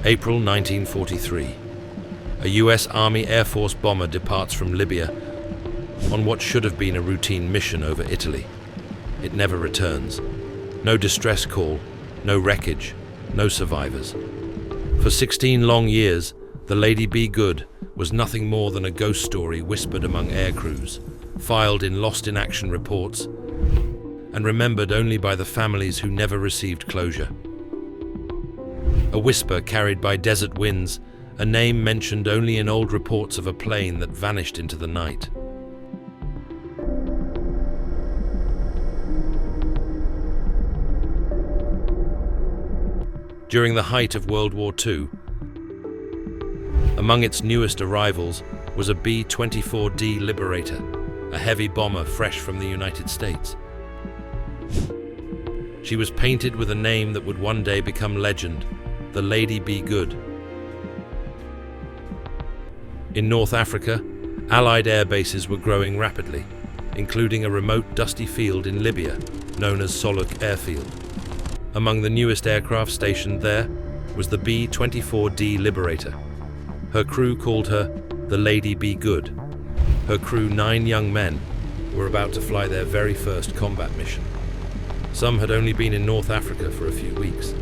April 1943. A US Army Air Force bomber departs from Libya on what should have been a routine mission over Italy. It never returns. No distress call, no wreckage, no survivors. For 16 long years, the Lady Be Good was nothing more than a ghost story whispered among air crews, filed in lost in action reports, and remembered only by the families who never received closure. A whisper carried by desert winds, a name mentioned only in old reports of a plane that vanished into the night. During the height of World War II, among its newest arrivals was a B-24D Liberator, a heavy bomber fresh from the United States. She was painted with a name that would one day become legend, the Lady Be Good. In North Africa, Allied air bases were growing rapidly, including a remote dusty field in Libya known as Soluk Airfield. Among the newest aircraft stationed there was the B-24D Liberator. Her crew called her the Lady Be Good. Her crew, 9 young men, were about to fly their very first combat mission. Some had only been in North Africa for a few weeks.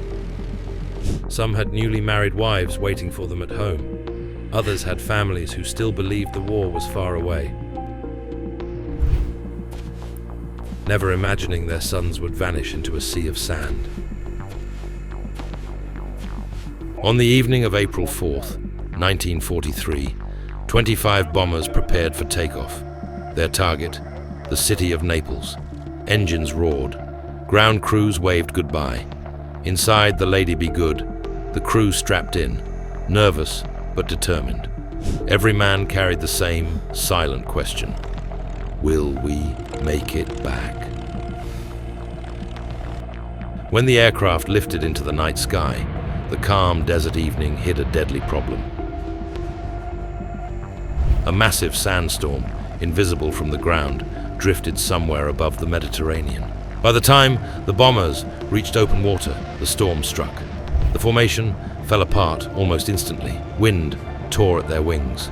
Some had newly married wives waiting for them at home. Others had families who still believed the war was far away, never imagining their sons would vanish into a sea of sand. On the evening of April 4th, 1943, 25 bombers prepared for takeoff. Their target, the city of Naples. Engines roared. Ground crews waved goodbye. Inside the Lady Be Good, the crew strapped in, nervous but determined. Every man carried the same silent question: will we make it back? When the aircraft lifted into the night sky, the calm desert evening hid a deadly problem. A massive sandstorm, invisible from the ground, drifted somewhere above the Mediterranean. By the time the bombers reached open water, the storm struck. The formation fell apart almost instantly. Wind tore at their wings.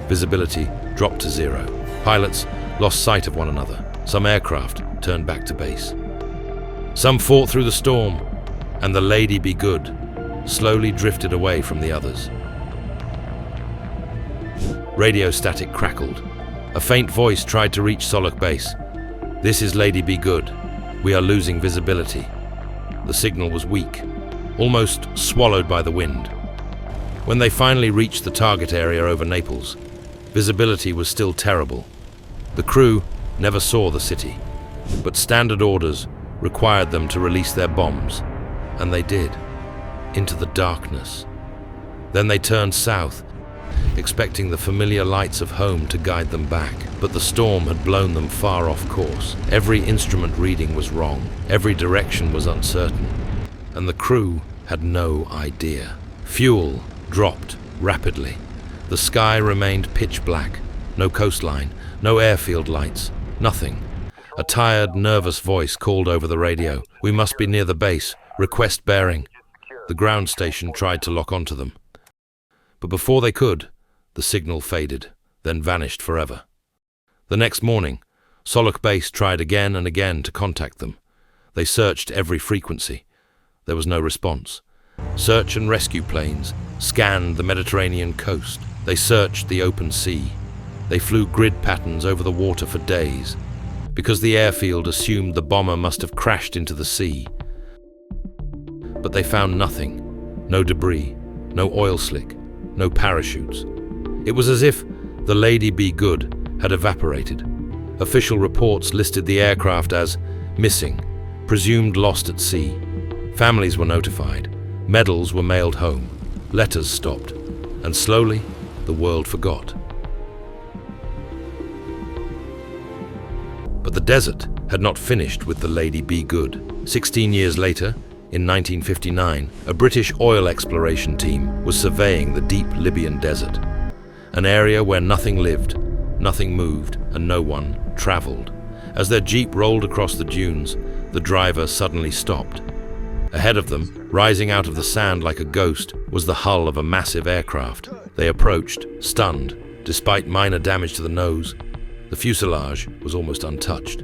Visibility dropped to 0. Pilots lost sight of one another. Some aircraft turned back to base. Some fought through the storm, and the Lady Be Good slowly drifted away from the others. Radio static crackled. A faint voice tried to reach Soluk base. "This is Lady Be Good. We are losing visibility." The signal was weak, almost swallowed by the wind. When they finally reached the target area over Naples, visibility was still terrible. The crew never saw the city, but standard orders required them to release their bombs, and they did, into the darkness. Then they turned south, expecting the familiar lights of home to guide them back, but the storm had blown them far off course. Every instrument reading was wrong, every direction was uncertain, and the crew had no idea. Fuel dropped rapidly. The sky remained pitch black. No coastline, no airfield lights, nothing. A tired, nervous voice called over the radio. "We must be near the base. Request bearing." The ground station tried to lock onto them, but before they could, the signal faded, then vanished forever. The next morning, Soluk Base tried again and again to contact them. They searched every frequency. There was no response. Search and rescue planes scanned the Mediterranean coast. They searched the open sea. They flew grid patterns over the water for days, because the airfield assumed the bomber must have crashed into the sea. But they found nothing. No debris, no oil slick, no parachutes. It was as if the Lady Be Good had evaporated. Official reports listed the aircraft as missing, presumed lost at sea. Families were notified. Medals were mailed home. Letters stopped. And slowly, the world forgot. But the desert had not finished with the Lady Be Good. 16 years later, in 1959, a British oil exploration team was surveying the deep Libyan desert, an area where nothing lived, nothing moved, and no one traveled. As their jeep rolled across the dunes, the driver suddenly stopped. Ahead of them, rising out of the sand like a ghost, was the hull of a massive aircraft. They approached, stunned. Despite minor damage to the nose, the fuselage was almost untouched.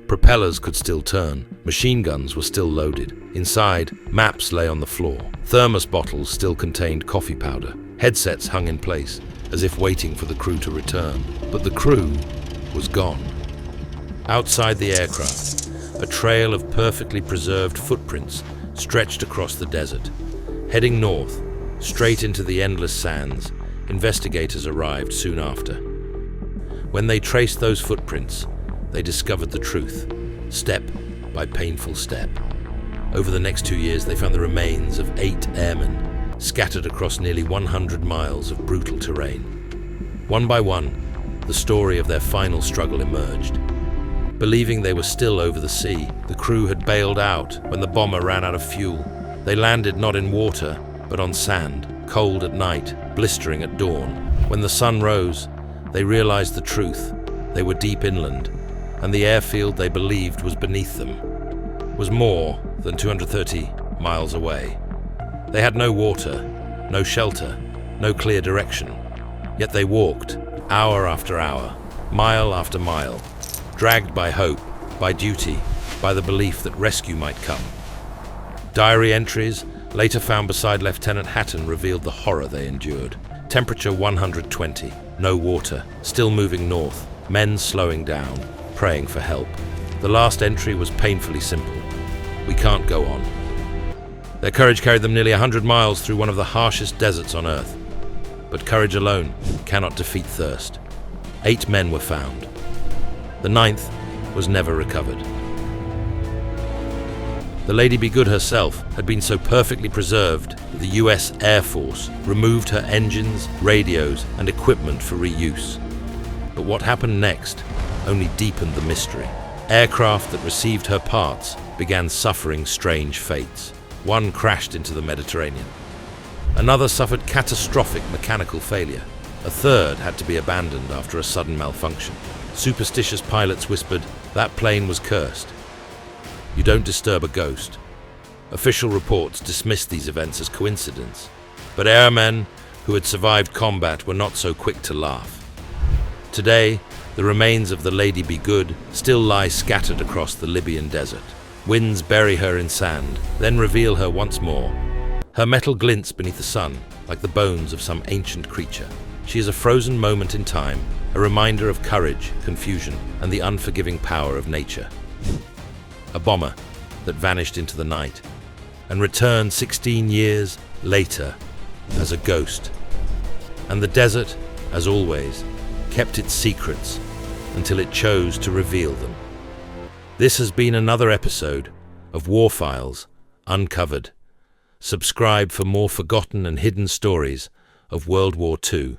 Propellers could still turn. Machine guns were still loaded. Inside, maps lay on the floor. Thermos bottles still contained coffee powder. Headsets hung in place, as if waiting for the crew to return. But the crew was gone. Outside the aircraft, a trail of perfectly preserved footprints stretched across the desert. Heading north, straight into the endless sands, investigators arrived soon after. When they traced those footprints, they discovered the truth, step by painful step. Over the next 2 years, they found the remains of 8 airmen scattered across nearly 100 miles of brutal terrain. One by one, the story of their final struggle emerged. Believing they were still over the sea, the crew had bailed out when the bomber ran out of fuel. They landed not in water, but on sand, cold at night, blistering at dawn. When the sun rose, they realized the truth. They were deep inland, and the airfield they believed was beneath them was more than 230 miles away. They had no water, no shelter, no clear direction. Yet they walked, hour after hour, mile after mile, dragged by hope, by duty, by the belief that rescue might come. Diary entries, later found beside Lieutenant Hatton, revealed the horror they endured. Temperature 120, no water, still moving north, men slowing down, praying for help. The last entry was painfully simple. We can't go on. Their courage carried them nearly 100 miles through one of the harshest deserts on Earth. But courage alone cannot defeat thirst. 8 men were found. The 9th was never recovered. The Lady Be Good herself had been so perfectly preserved that the US Air Force removed her engines, radios, and equipment for reuse. But what happened next only deepened the mystery. Aircraft that received her parts began suffering strange fates. One crashed into the Mediterranean. Another suffered catastrophic mechanical failure. A third had to be abandoned after a sudden malfunction. Superstitious pilots whispered, "That plane was cursed." You don't disturb a ghost. Official reports dismissed these events as coincidence, but airmen who had survived combat were not so quick to laugh. Today, the remains of the Lady Be Good still lie scattered across the Libyan desert. Winds bury her in sand, then reveal her once more. Her metal glints beneath the sun, like the bones of some ancient creature. She is a frozen moment in time, a reminder of courage, confusion, and the unforgiving power of nature. A bomber that vanished into the night and returned 16 years later as a ghost. And the desert, as always, kept its secrets until it chose to reveal them. This has been another episode of War Files Uncovered. Subscribe for more forgotten and hidden stories of World War II.